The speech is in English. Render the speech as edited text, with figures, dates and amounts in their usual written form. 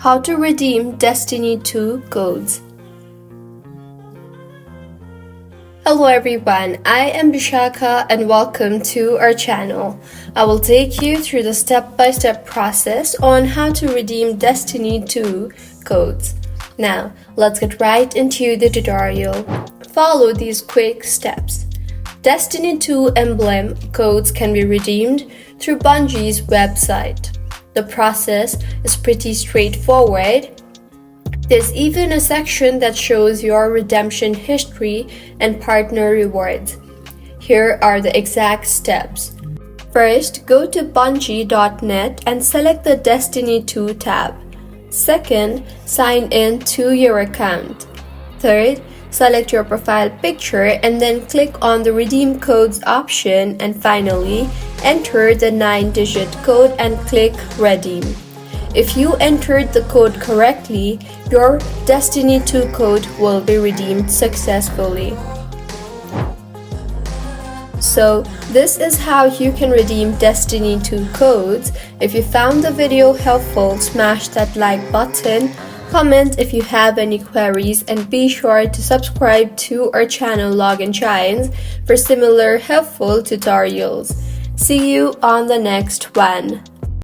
How to redeem Destiny 2 codes. Hello everyone, I am Bishaka and welcome to our channel. I will take you through the step-by-step process on how to redeem Destiny 2 codes. Now, let's get right into the tutorial. Follow these quick steps. Destiny 2 emblem codes can be redeemed through Bungie's website. The process is pretty straightforward. There's even a section that shows your redemption history and partner rewards. Here are the exact steps. First, go to bungie.net and select the Destiny 2 tab. Second, sign in to your account. Third, select your profile picture and then click on the Redeem Codes option, and finally, enter the 9-digit code and click Redeem. If you entered the code correctly, your Destiny 2 code will be redeemed successfully. So, this is how you can redeem Destiny 2 codes. If you found the video helpful, smash that like button, comment if you have any queries, and be sure to subscribe to our channel Login Shines for similar helpful tutorials. See you on the next one.